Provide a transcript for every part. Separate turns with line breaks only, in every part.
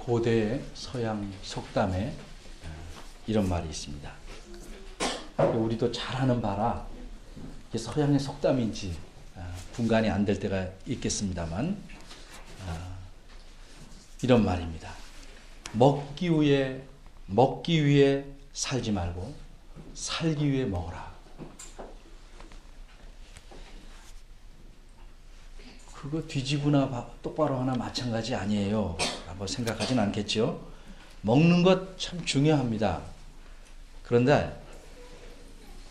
고대 서양 속담에 이런 말이 있습니다. 우리도 잘하는 바라 이게 서양의 속담인지 분간이 안 될 때가 있겠습니다만 이런 말입니다. 먹기 위해 살지 말고 살기 위해 먹어라. 그거 뒤지거나 똑바로 하나 마찬가지 아니에요 라고 생각하진 않겠죠. 먹는 것 참 중요합니다. 그런데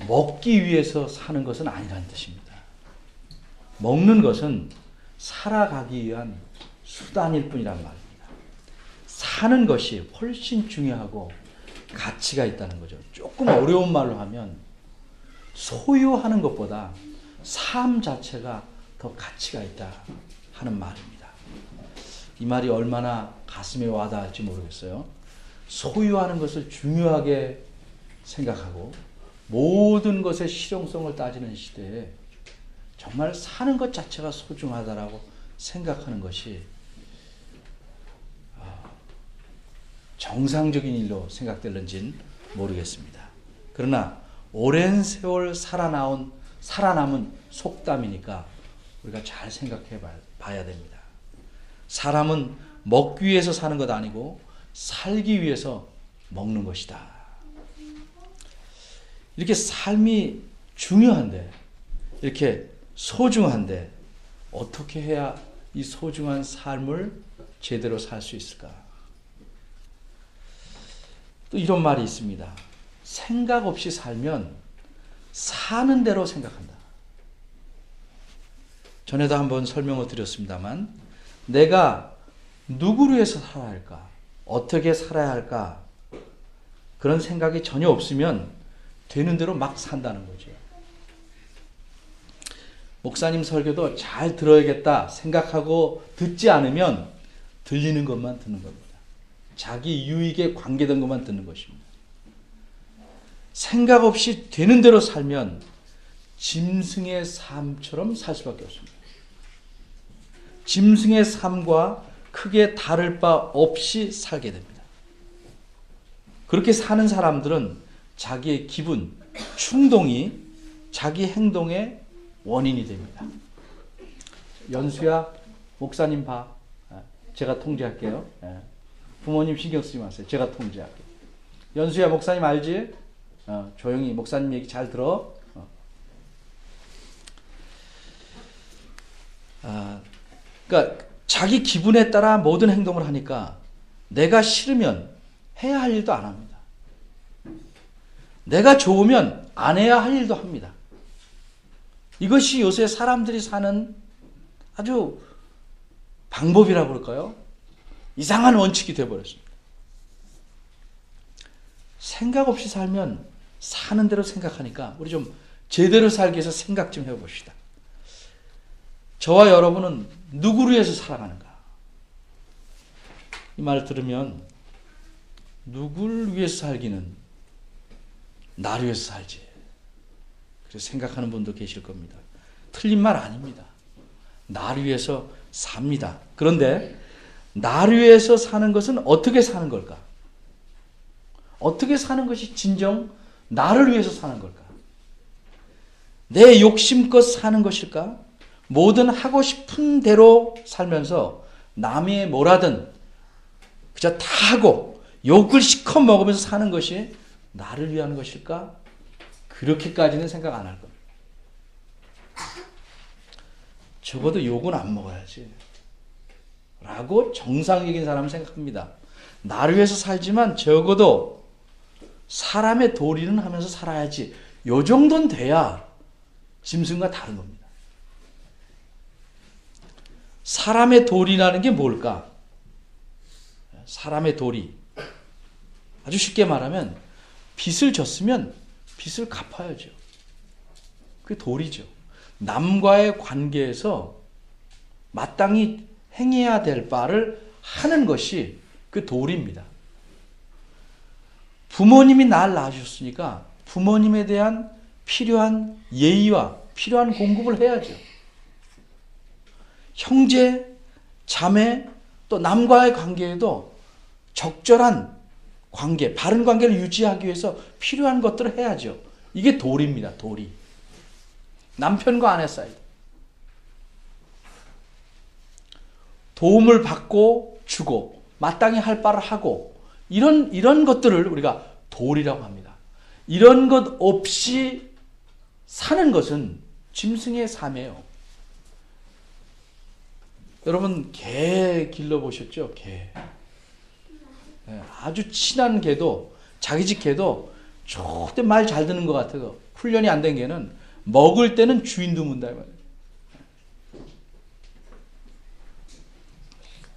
먹기 위해서 사는 것은 아니라는 뜻입니다. 먹는 것은 살아가기 위한 수단일 뿐이란 말입니다. 사는 것이 훨씬 중요하고 가치가 있다는 거죠. 조금 어려운 말로 하면 소유하는 것보다 삶 자체가 더 가치가 있다 하는 말입니다. 이 말이 얼마나 가슴에 와닿을지 모르겠어요. 소유하는 것을 중요하게 생각하고 모든 것의 실용성을 따지는 시대에 정말 사는 것 자체가 소중하다라고 생각하는 것이 정상적인 일로 생각될는지는 모르겠습니다. 그러나 오랜 세월 살아남은 속담이니까 우리가 잘 생각해 봐야 됩니다. 사람은 먹기 위해서 사는 것 아니고 살기 위해서 먹는 것이다. 이렇게 삶이 중요한데, 이렇게 소중한데 어떻게 해야 이 소중한 삶을 제대로 살 수 있을까? 또 이런 말이 있습니다. 생각 없이 살면 사는 대로 생각한다. 전에도 한번 설명을 드렸습니다만 내가 누구를 위해서 살아야 할까? 어떻게 살아야 할까? 그런 생각이 전혀 없으면 되는 대로 막 산다는 거죠. 목사님 설교도 잘 들어야겠다 생각하고 듣지 않으면 들리는 것만 듣는 겁니다. 자기 유익에 관계된 것만 듣는 것입니다. 생각 없이 되는 대로 살면 짐승의 삶처럼 살 수밖에 없습니다. 짐승의 삶과 크게 다를 바 없이 살게 됩니다. 그렇게 사는 사람들은 자기의 기분, 충동이 자기 행동의 원인이 됩니다. 연수야, 목사님 봐. 제가 통제할게요. 부모님 신경 쓰지 마세요. 제가 통제할게요. 연수야, 목사님 알지? 조용히 목사님 얘기 잘 들어. 그러니까 자기 기분에 따라 모든 행동을 하니까 내가 싫으면 해야 할 일도 안 합니다. 내가 좋으면 안 해야 할 일도 합니다. 이것이 요새 사람들이 사는 아주 방법이라고 그럴까요? 이상한 원칙이 되어버렸습니다. 생각 없이 살면 사는 대로 생각하니까 우리 좀 제대로 살기 위해서 생각 좀 해봅시다. 저와 여러분은 누구를 위해서 살아가는가? 이 말을 들으면 누구를 위해서 살기는 나를 위해서 살지. 그래서 생각하는 분도 계실 겁니다. 틀린 말 아닙니다. 나를 위해서 삽니다. 그런데 나를 위해서 사는 것은 어떻게 사는 걸까? 어떻게 사는 것이 진정 나를 위해서 사는 걸까? 내 욕심껏 사는 것일까? 뭐든 하고 싶은 대로 살면서 남이 뭐라든 그저 다 하고 욕을 실컷 먹으면서 사는 것이 나를 위한 것일까? 그렇게까지는 생각 안 할 겁니다. 적어도 욕은 안 먹어야지 라고 정상적인 사람은 생각합니다. 나를 위해서 살지만 적어도 사람의 도리는 하면서 살아야지. 요 정도는 돼야 짐승과 다른 겁니다. 사람의 도리라는 게 뭘까? 사람의 도리. 아주 쉽게 말하면 빚을 졌으면 빚을 갚아야죠. 그게 도리죠. 남과의 관계에서 마땅히 행해야 될 바를 하는 것이 그 도리입니다. 부모님이 날 낳으셨으니까 부모님에 대한 필요한 예의와 필요한 공급을 해야죠. 형제, 자매, 또 남과의 관계에도 적절한 관계, 바른 관계를 유지하기 위해서 필요한 것들을 해야죠. 이게 도리입니다. 도리. 남편과 아내 사이. 도움을 받고 주고 마땅히 할 바를 하고 이런 것들을 우리가 도리라고 합니다. 이런 것 없이 사는 것은 짐승의 삶이에요. 여러분 개 길러보셨죠? 개. 아주 친한 개도 자기 집 개도 좋대 말 잘 듣는 것 같아요. 훈련이 안 된 개는 먹을 때는 주인도 문다.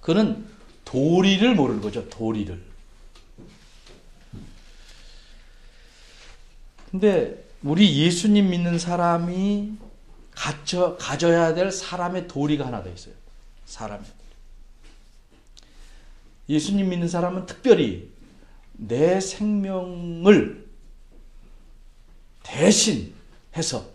그는 도리를 모르는 거죠. 도리를. 근데 우리 예수님 믿는 사람이 가져야 될 사람의 도리가 하나 더 있어요. 사람의. 예수님 믿는 사람은 특별히 내 생명을 대신해서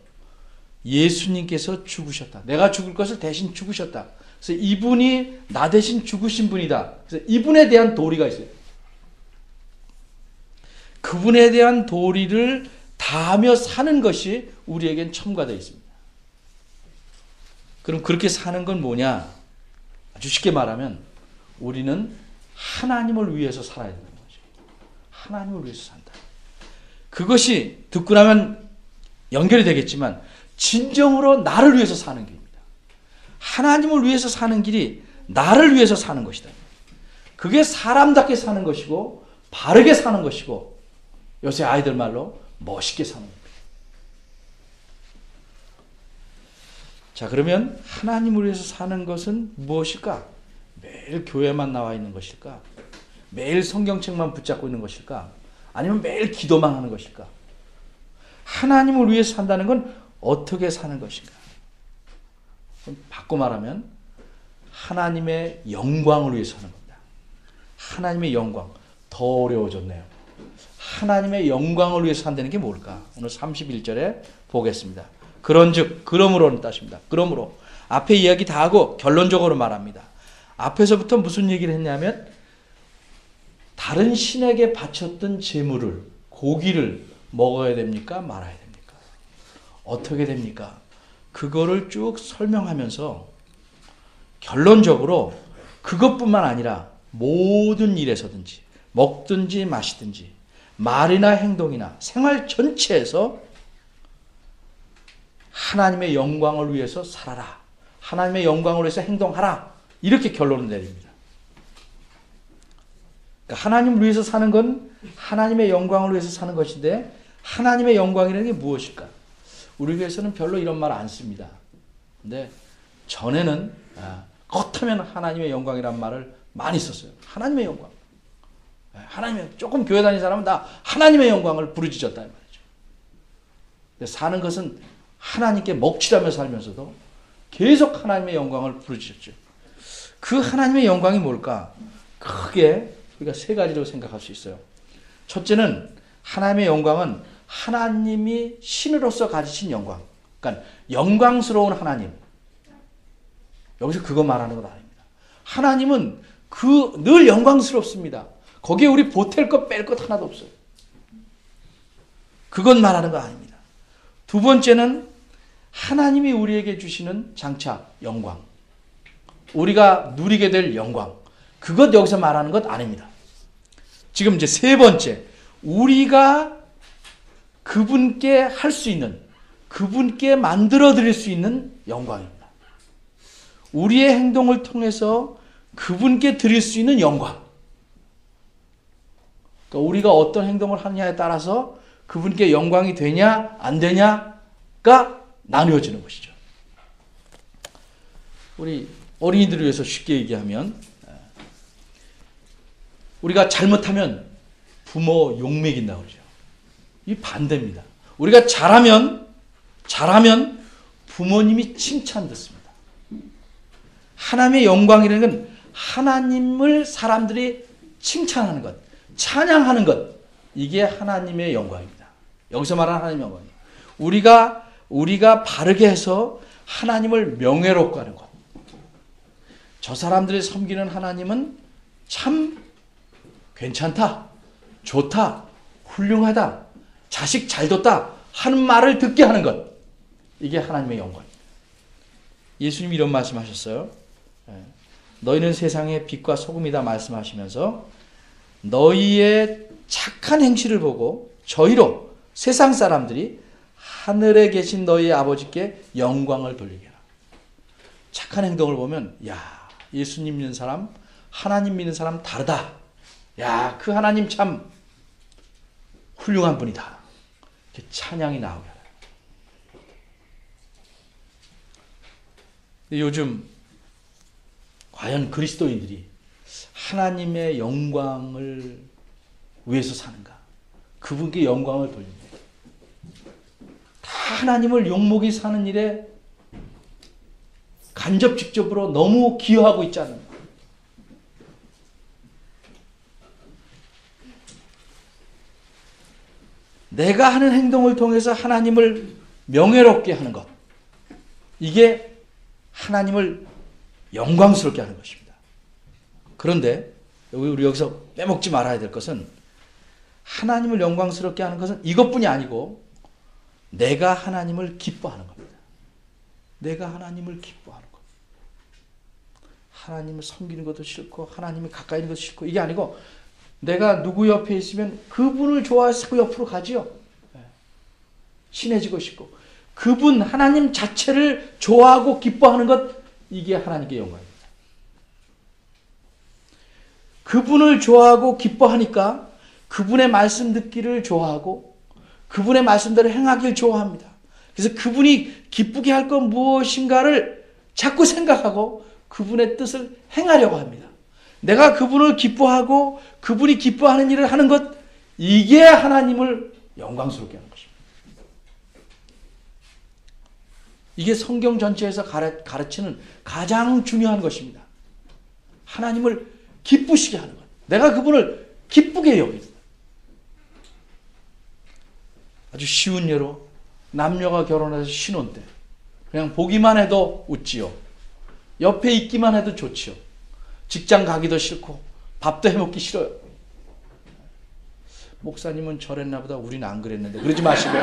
예수님께서 죽으셨다. 내가 죽을 것을 대신 죽으셨다. 그래서 이분이 나 대신 죽으신 분이다. 그래서 이분에 대한 도리가 있어요. 그분에 대한 도리를 다하며 사는 것이 우리에겐 첨가되어 있습니다. 그럼 그렇게 사는 건 뭐냐? 아주 쉽게 말하면 우리는 하나님을 위해서 살아야 되는 거죠. 하나님을 위해서 산다. 그것이 듣고 나면 연결이 되겠지만 진정으로 나를 위해서 사는 길입니다. 하나님을 위해서 사는 길이 나를 위해서 사는 것이다. 그게 사람답게 사는 것이고 바르게 사는 것이고 요새 아이들 말로 멋있게 사는 겁니다. 자, 그러면 하나님을 위해서 사는 것은 무엇일까? 매일 교회만 나와 있는 것일까? 매일 성경책만 붙잡고 있는 것일까? 아니면 매일 기도만 하는 것일까? 하나님을 위해서 산다는 건 어떻게 사는 것인가? 바꿔 말하면 하나님의 영광을 위해서 사는 겁니다. 하나님의 영광. 더 어려워졌네요. 하나님의 영광을 위해서 산다는 게 뭘까? 오늘 31절에 보겠습니다. 그런즉 그러므로는 따십니다. 그러므로 앞에 이야기 다 하고 결론적으로 말합니다. 앞에서부터 무슨 얘기를 했냐면 다른 신에게 바쳤던 제물을 고기를 먹어야 됩니까? 말아야 됩니까? 어떻게 됩니까? 그거를 쭉 설명하면서 결론적으로 그것뿐만 아니라 모든 일에서든지 먹든지 마시든지 말이나 행동이나 생활 전체에서 하나님의 영광을 위해서 살아라. 하나님의 영광을 위해서 행동하라. 이렇게 결론을 내립니다. 그러니까 하나님을 위해서 사는 건 하나님의 영광을 위해서 사는 것인데 하나님의 영광이라는 게 무엇일까? 우리 교회에서는 별로 이런 말 안 씁니다. 근데 전에는 겉하면 하나님의 영광이란 말을 많이 썼어요. 하나님의 영광. 하나님의 조금 교회 다니는 사람은 다 하나님의 영광을 부르짖었다 이 말이죠. 근데 사는 것은 하나님께 먹칠하며 살면서도 계속 하나님의 영광을 부르짖었죠. 그 하나님의 영광이 뭘까? 크게 우리가 세 가지로 생각할 수 있어요. 첫째는 하나님의 영광은 하나님이 신으로서 가지신 영광. 그러니까 영광스러운 하나님. 여기서 그거 말하는 건 아닙니다. 하나님은 늘 영광스럽습니다. 거기에 우리 보탤 것 뺄 것 하나도 없어요. 그건 말하는 거 아닙니다. 두 번째는 하나님이 우리에게 주시는 장차 영광. 우리가 누리게 될 영광. 그것 여기서 말하는 것 아닙니다. 지금 이제 세 번째. 우리가 그분께 할 수 있는, 그분께 만들어 드릴 수 있는 영광입니다. 우리의 행동을 통해서 그분께 드릴 수 있는 영광. 그러니까 우리가 어떤 행동을 하느냐에 따라서 그분께 영광이 되냐 안 되냐가 나누어지는 것이죠. 우리 어린이들을 위해서 쉽게 얘기하면 우리가 잘못하면 부모 욕먹인다고 그러죠. 이 반대입니다. 우리가 잘하면 부모님이 칭찬 듣습니다. 하나님의 영광이라는 건 하나님을 사람들이 칭찬하는 것, 찬양하는 것, 이게 하나님의 영광입니다. 여기서 말하는 하나님의 영광이에요. 우리가 바르게 해서 하나님을 명예롭게 하는 것. 저 사람들이 섬기는 하나님은 참 괜찮다, 좋다, 훌륭하다, 자식 잘 뒀다 하는 말을 듣게 하는 것. 이게 하나님의 영광입니다. 예수님이 이런 말씀하셨어요. 너희는 세상의 빛과 소금이다 말씀하시면서 너희의 착한 행실을 보고 저희로 세상 사람들이 하늘에 계신 너희의 아버지께 영광을 돌리게 하라. 착한 행동을 보면 야, 예수님 믿는 사람, 하나님 믿는 사람 다르다. 야, 그 하나님 참 훌륭한 분이다. 이렇게 찬양이 나오게 하라. 요즘 과연 그리스도인들이 하나님의 영광을 위해서 사는가? 그분께 영광을 돌립니다. 다 하나님을 욕먹이 사는 일에 간접 직접으로 너무 기여하고 있지 않는가? 내가 하는 행동을 통해서 하나님을 명예롭게 하는 것. 이게 하나님을 영광스럽게 하는 것입니다. 그런데 우리 여기서 빼먹지 말아야 될 것은 하나님을 영광스럽게 하는 것은 이것뿐이 아니고 내가 하나님을 기뻐하는 겁니다. 내가 하나님을 기뻐하는 것. 하나님을 섬기는 것도 싫고 하나님을 가까이 있는 것도 싫고 이게 아니고 내가 누구 옆에 있으면 그분을 좋아해서 그 옆으로 가지요. 친해지고 싶고 그분 하나님 자체를 좋아하고 기뻐하는 것 이게 하나님께 영광입니다. 그분을 좋아하고 기뻐하니까 그분의 말씀 듣기를 좋아하고 그분의 말씀대로 행하기를 좋아합니다. 그래서 그분이 기쁘게 할 건 무엇인가를 자꾸 생각하고 그분의 뜻을 행하려고 합니다. 내가 그분을 기뻐하고 그분이 기뻐하는 일을 하는 것 이게 하나님을 영광스럽게 하는 것입니다. 이게 성경 전체에서 가르치는 가장 중요한 것입니다. 하나님을 기쁘시게 하는 것. 내가 그분을 기쁘게 여깁니다. 아주 쉬운 예로 남녀가 결혼해서 신혼 때 그냥 보기만 해도 웃지요. 옆에 있기만 해도 좋지요. 직장 가기도 싫고 밥도 해먹기 싫어요. 목사님은 저랬나 보다 우리는 안 그랬는데 그러지 마시고요.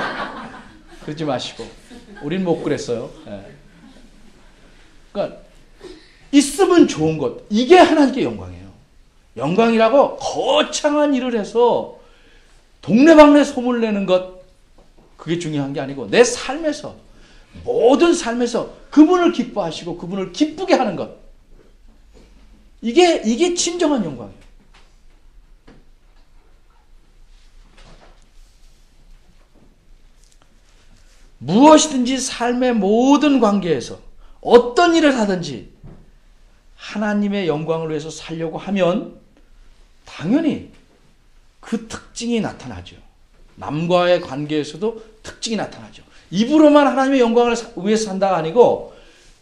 그러지 마시고 우린 못 그랬어요. 네. 그러니까 있으면 좋은 것 이게 하나님께 영광이에요. 영광이라고 거창한 일을 해서 동네방네 소문내는 것 그게 중요한 게 아니고 내 삶에서 모든 삶에서 그분을 기뻐하시고 그분을 기쁘게 하는 것 이게 진정한 영광이에요. 무엇이든지 삶의 모든 관계에서 어떤 일을 하든지 하나님의 영광을 위해서 살려고 하면 당연히 그 특징이 나타나죠. 남과의 관계에서도 특징이 나타나죠. 입으로만 하나님의 영광을 위해서 산다가 아니고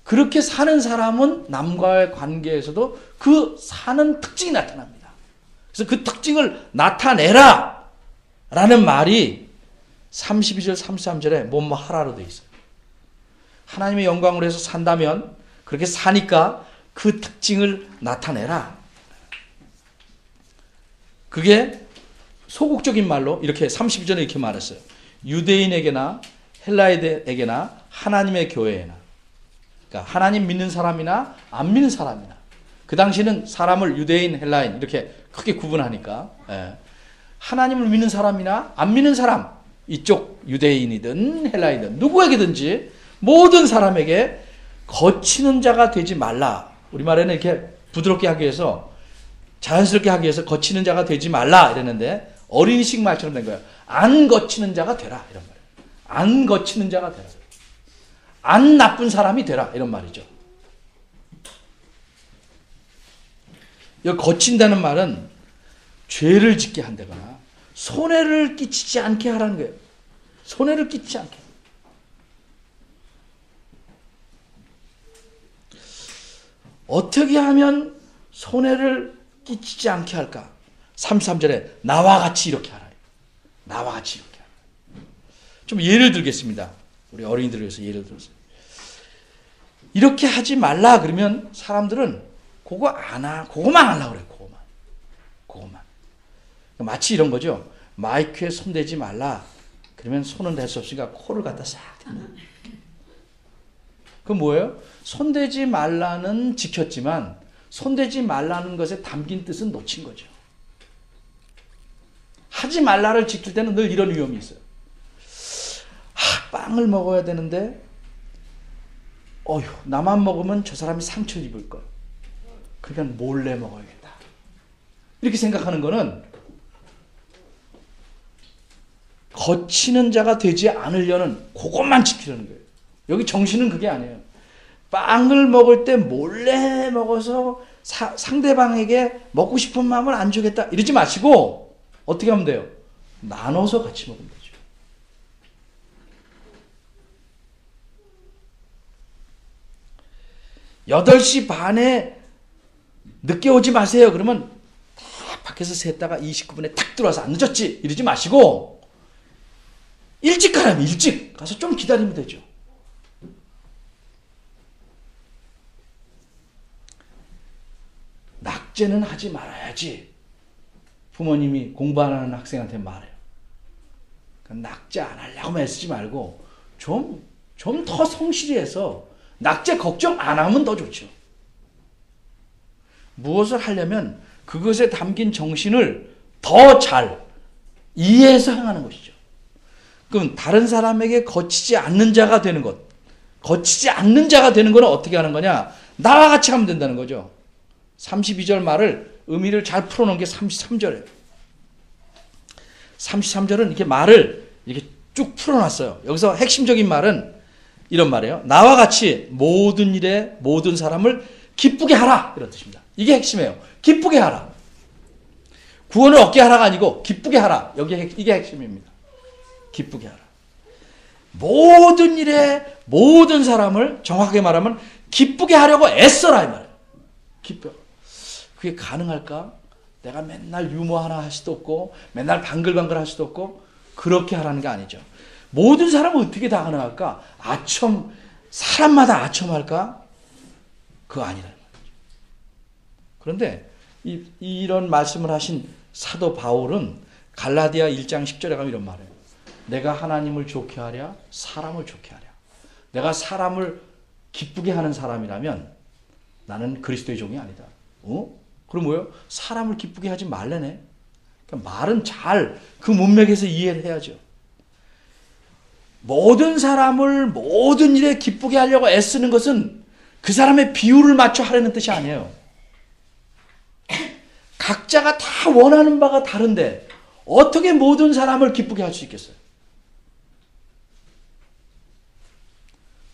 그렇게 사는 사람은 남과의 관계에서도 그 사는 특징이 나타납니다. 그래서 그 특징을 나타내라 라는 말이 32절 33절에 뭐뭐 하라로 되어 있어요. 하나님의 영광을 위해서 산다면 그렇게 사니까 그 특징을 나타내라. 그게 소극적인 말로 이렇게 30절에 이렇게 말했어요. 유대인에게나 헬라인에게나 하나님의 교회에나 그러니까 하나님 믿는 사람이나 안 믿는 사람이나 그 당시는 사람을 유대인, 헬라인 이렇게 크게 구분하니까 하나님을 믿는 사람이나 안 믿는 사람 이쪽 유대인이든 헬라인이든 누구에게든지 모든 사람에게 거치는 자가 되지 말라. 우리말에는 이렇게 부드럽게 하기 위해서 자연스럽게 하기 위해서 거치는 자가 되지 말라 이랬는데 어린이식 말처럼 된 거예요. 안 거치는 자가 되라 이런 말이에요. 안 거치는 자가 되라. 안 나쁜 사람이 되라 이런 말이죠. 여기 거친다는 말은 죄를 짓게 한다거나 손해를 끼치지 않게 하라는 거예요. 손해를 끼치지 않게. 어떻게 하면 손해를 끼치지 않게 할까? 33절에 나와 같이 이렇게 하라. 나와 같이 이렇게 하라. 좀 예를 들겠습니다. 우리 어린이들을 위해서 예를 들어서. 이렇게 하지 말라 그러면 사람들은 그거 안 하, 그거만 하려고 그래. 그거만. 마치 이런 거죠. 마이크에 손대지 말라. 그러면 손은 댈 수 없으니까 코를 갖다 싹 댄다. 그건 뭐예요? 손대지 말라는 지켰지만 손대지 말라는 것에 담긴 뜻은 놓친 거죠. 하지 말라를 지킬 때는 늘 이런 위험이 있어요. 빵을 먹어야 되는데 나만 먹으면 저 사람이 상처 입을 거야. 그러니까 몰래 먹어야겠다. 이렇게 생각하는 거는 거치는 자가 되지 않으려는 그것만 지키려는 거예요. 여기 정신은 그게 아니에요. 빵을 먹을 때 몰래 먹어서 상대방에게 먹고 싶은 마음을 안 주겠다 이러지 마시고 어떻게 하면 돼요? 나눠서 같이 먹으면 되죠. 여덟 시 반에 늦게 오지 마세요. 그러면 다 밖에서 샜다가 29분에 탁 들어와서 안 늦었지 이러지 마시고 일찍 가라면 일찍 가서 좀 기다리면 되죠. 낙제는 하지 말아야지. 부모님이 공부 안 하는 학생한테 말해요. 낙제 안 하려고만 애쓰지 말고 좀 더 성실히 해서 낙제 걱정 안 하면 더 좋죠. 무엇을 하려면 그것에 담긴 정신을 더 잘 이해해서 행하는 것이죠. 그럼 다른 사람에게 거치지 않는 자가 되는 것. 거치지 않는 자가 되는 것은 어떻게 하는 거냐? 나와 같이 하면 된다는 거죠. 32절 말을 의미를 잘 풀어놓은 게 33절이에요. 33절은 이렇게 말을 이렇게 쭉 풀어놨어요. 여기서 핵심적인 말은 이런 말이에요. 나와 같이 모든 일에 모든 사람을 기쁘게 하라. 이런 뜻입니다. 이게 핵심이에요. 기쁘게 하라. 구원을 얻게 하라가 아니고 기쁘게 하라. 이게 핵심입니다. 기쁘게 하라. 모든 일에 모든 사람을 정확하게 말하면 기쁘게 하려고 애써라 이 말이에요. 기뻐. 그게 가능할까? 내가 맨날 유머 하나 할 수도 없고 맨날 방글방글 할 수도 없고 그렇게 하라는 게 아니죠. 모든 사람은 어떻게 다 가능할까? 사람마다 아첨할까? 그거 아니라는 거죠. 그런데 이런 말씀을 하신 사도 바울은 갈라디아 1장 10절에 가면 이런 말이에요. 내가 하나님을 좋게 하랴 사람을 좋게 하랴. 내가 사람을 기쁘게 하는 사람이라면 나는 그리스도의 종이 아니다. 그럼 뭐예요? 사람을 기쁘게 하지 말래네. 그러니까 말은 잘 그 문맥에서 이해를 해야죠. 모든 사람을 모든 일에 기쁘게 하려고 애쓰는 것은 그 사람의 비율을 맞춰 하려는 뜻이 아니에요. 각자가 다 원하는 바가 다른데 어떻게 모든 사람을 기쁘게 할 수 있겠어요?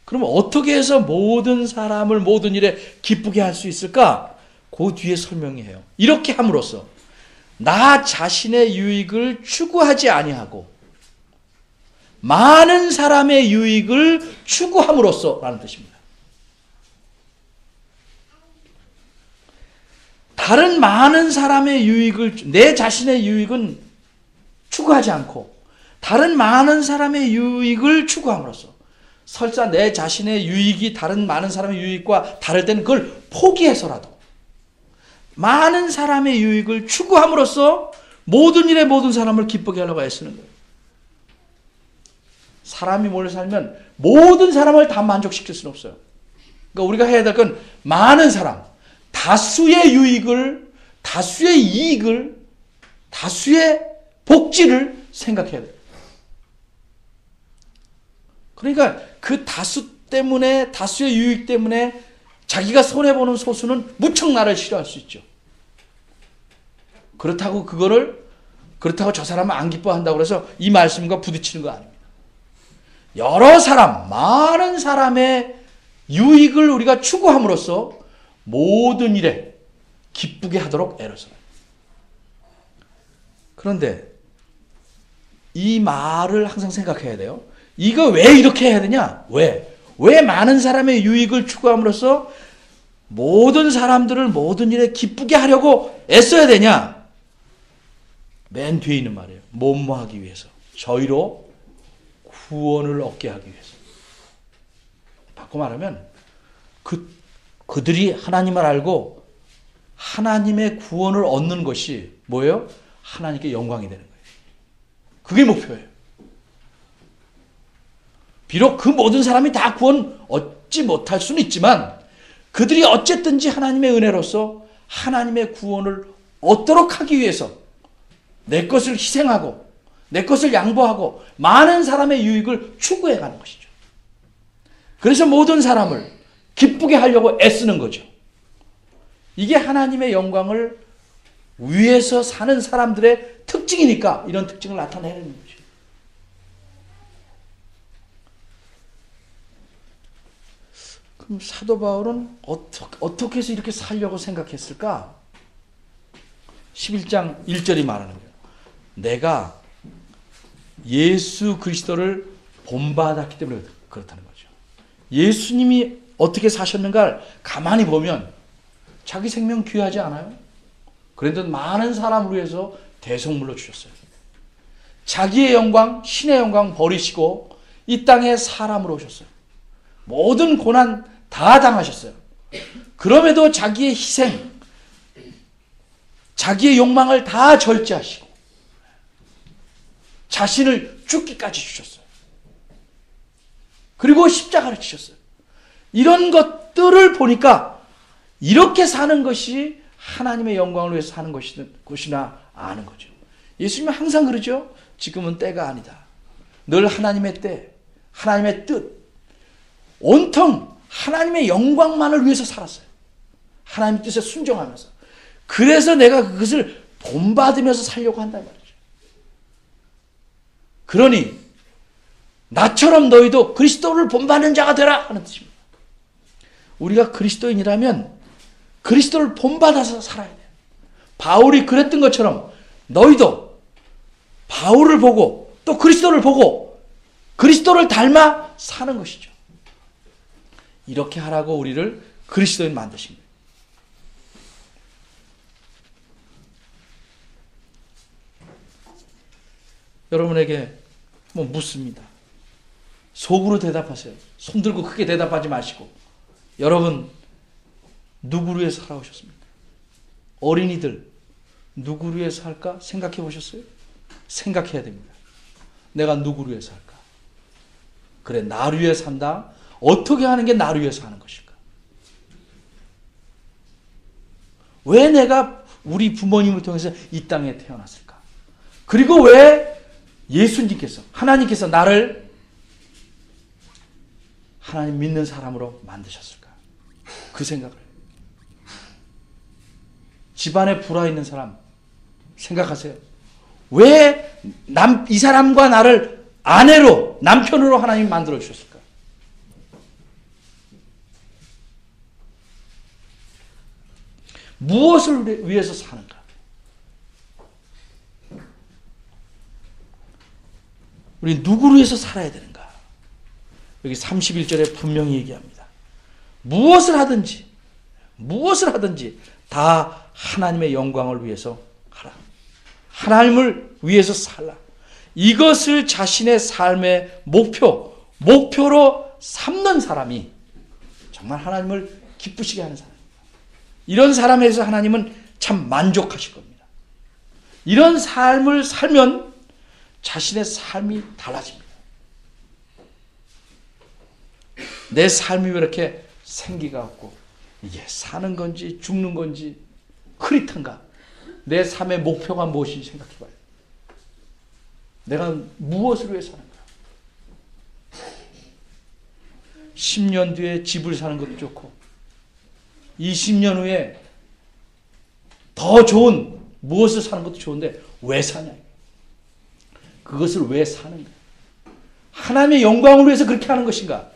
그러면 어떻게 해서 모든 사람을 모든 일에 기쁘게 할 수 있을까? 그 뒤에 설명해요. 이렇게 함으로써 나 자신의 유익을 추구하지 아니하고 많은 사람의 유익을 추구함으로써 라는 뜻입니다. 다른 많은 사람의 유익을, 내 자신의 유익은 추구하지 않고 다른 많은 사람의 유익을 추구함으로써 설사 내 자신의 유익이 다른 많은 사람의 유익과 다를 때는 그걸 포기해서라도 많은 사람의 유익을 추구함으로써 모든 일에 모든 사람을 기쁘게 하려고 애쓰는 거예요. 사람이 몰래 살면 모든 사람을 다 만족시킬 수는 없어요. 그러니까 우리가 해야 될 건 많은 사람, 다수의 유익을, 다수의 이익을, 다수의 복지를 생각해야 돼요. 그러니까 그 다수 때문에, 다수의 유익 때문에 자기가 손해보는 소수는 무척 나를 싫어할 수 있죠. 그렇다고 저 사람은 안 기뻐한다고 해서 이 말씀과 부딪히는 거 아닙니다. 여러 사람, 많은 사람의 유익을 우리가 추구함으로써 모든 일에 기쁘게 하도록 애를 써요. 그런데 이 말을 항상 생각해야 돼요. 이거 왜 이렇게 해야 되냐? 왜 많은 사람의 유익을 추구함으로써 모든 사람들을 모든 일에 기쁘게 하려고 애써야 되냐? 맨 뒤에 있는 말이에요. 뭐뭐 하기 위해서. 저희로 구원을 얻게 하기 위해서. 바꿔 말하면 그들이 하나님을 알고 하나님의 구원을 얻는 것이 뭐예요? 하나님께 영광이 되는 거예요. 그게 목표예요. 비록 그 모든 사람이 다 구원 얻지 못할 수는 있지만 그들이 어쨌든지 하나님의 은혜로서 하나님의 구원을 얻도록 하기 위해서 내 것을 희생하고 내 것을 양보하고 많은 사람의 유익을 추구해 가는 것이죠. 그래서 모든 사람을 기쁘게 하려고 애쓰는 거죠. 이게 하나님의 영광을 위해서 사는 사람들의 특징이니까 이런 특징을 나타내는 거죠. 그럼 사도 바울은 어떻게 해서 이렇게 살려고 생각했을까? 11장 1절이 말하는 거예요. 내가 예수 그리스도를 본받았기 때문에 그렇다는 거죠. 예수님이 어떻게 사셨는가를 가만히 보면 자기 생명 귀하지 않아요? 그런데 많은 사람을 위해서 대속물로 주셨어요. 자기의 영광, 신의 영광 버리시고 이 땅에 사람으로 오셨어요. 모든 고난 다 당하셨어요. 그럼에도 자기의 희생, 자기의 욕망을 다 절제하시고 자신을 죽기까지 주셨어요. 그리고 십자가를 지셨어요. 이런 것들을 보니까 이렇게 사는 것이 하나님의 영광을 위해서 사는 것이나 아는 거죠. 예수님은 항상 그러죠. 지금은 때가 아니다. 늘 하나님의 때, 하나님의 뜻, 온통 하나님의 영광만을 위해서 살았어요. 하나님의 뜻에 순종하면서. 그래서 내가 그것을 본받으면서 살려고 한단 말이죠. 그러니 나처럼 너희도 그리스도를 본받는 자가 되라 하는 뜻입니다. 우리가 그리스도인이라면 그리스도를 본받아서 살아야 돼요. 바울이 그랬던 것처럼 너희도 바울을 보고 또 그리스도를 보고 그리스도를 닮아 사는 것이죠. 이렇게 하라고 우리를 그리스도인 만드신 거예요. 여러분에게 묻습니다. 속으로 대답하세요. 손 들고 크게 대답하지 마시고. 여러분 누구를 위해서 살아오셨습니까? 어린이들 누구를 위해서 살까 생각해 보셨어요? 생각해야 됩니다. 내가 누구를 위해서 살까? 그래, 나를 위해 산다. 어떻게 하는 게 나를 위해서 하는 것일까? 왜 내가 우리 부모님을 통해서 이 땅에 태어났을까? 그리고 왜 예수님께서, 하나님께서 나를 하나님 믿는 사람으로 만드셨을까? 그 생각을. 집안에 불화 있는 사람 생각하세요. 왜 이 사람과 나를 아내로, 남편으로 하나님 만들어 주셨을까? 무엇을 위해서 사는가? 우리 누구를 위해서 살아야 되는가? 여기 31절에 분명히 얘기합니다. 무엇을 하든지 다 하나님의 영광을 위해서 하라. 하나님을 위해서 살라. 이것을 자신의 삶의 목표로 삼는 사람이 정말 하나님을 기쁘시게 하는 사람입니다. 이런 사람에서 하나님은 참 만족하실 겁니다. 이런 삶을 살면 자신의 삶이 달라집니다. 내 삶이 왜 이렇게 생기가 없고 이게 사는 건지 죽는 건지 흐릿한가? 내 삶의 목표가 무엇인지 생각해봐요. 내가 무엇을 위해 사는가? 10년 뒤에 집을 사는 것도 좋고 20년 후에 더 좋은 무엇을 사는 것도 좋은데 왜 사냐? 그것을 왜 사는가? 하나님의 영광을 위해서 그렇게 하는 것인가?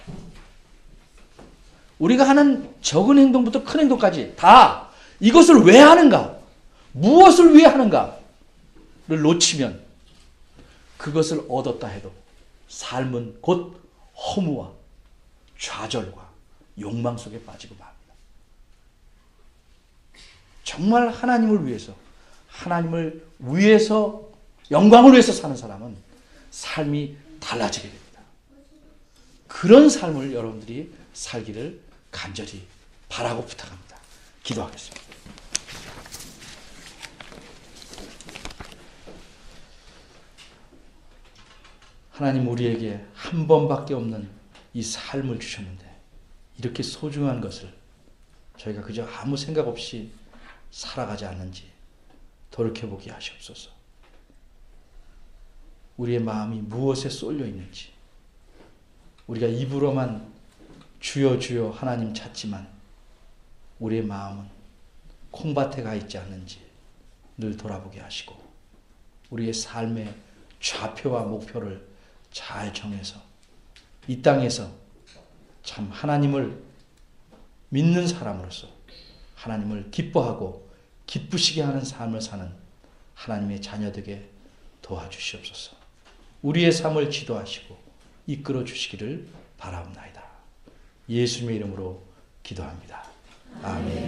우리가 하는 적은 행동부터 큰 행동까지 다 이것을 왜 하는가? 무엇을 위해 하는가를 놓치면 그것을 얻었다 해도 삶은 곧 허무와 좌절과 욕망 속에 빠지고 맙니다. 정말 하나님을 위해서 영광을 위해서 사는 사람은 삶이 달라지게 됩니다. 그런 삶을 여러분들이 살기를 간절히 바라고 부탁합니다. 기도하겠습니다. 하나님 우리에게 한 번밖에 없는 이 삶을 주셨는데 이렇게 소중한 것을 저희가 그저 아무 생각 없이 살아가지 않는지 돌이켜보게 하시옵소서. 우리의 마음이 무엇에 쏠려 있는지, 우리가 입으로만 주여 주여 하나님 찾지만 우리의 마음은 콩밭에 가 있지 않는지 늘 돌아보게 하시고 우리의 삶의 좌표와 목표를 잘 정해서 이 땅에서 참 하나님을 믿는 사람으로서 하나님을 기뻐하고 기쁘시게 하는 삶을 사는 하나님의 자녀 되게 도와주시옵소서. 우리의 삶을 지도하시고 이끌어 주시기를 바라옵나이다. 예수님의 이름으로 기도합니다. 아멘.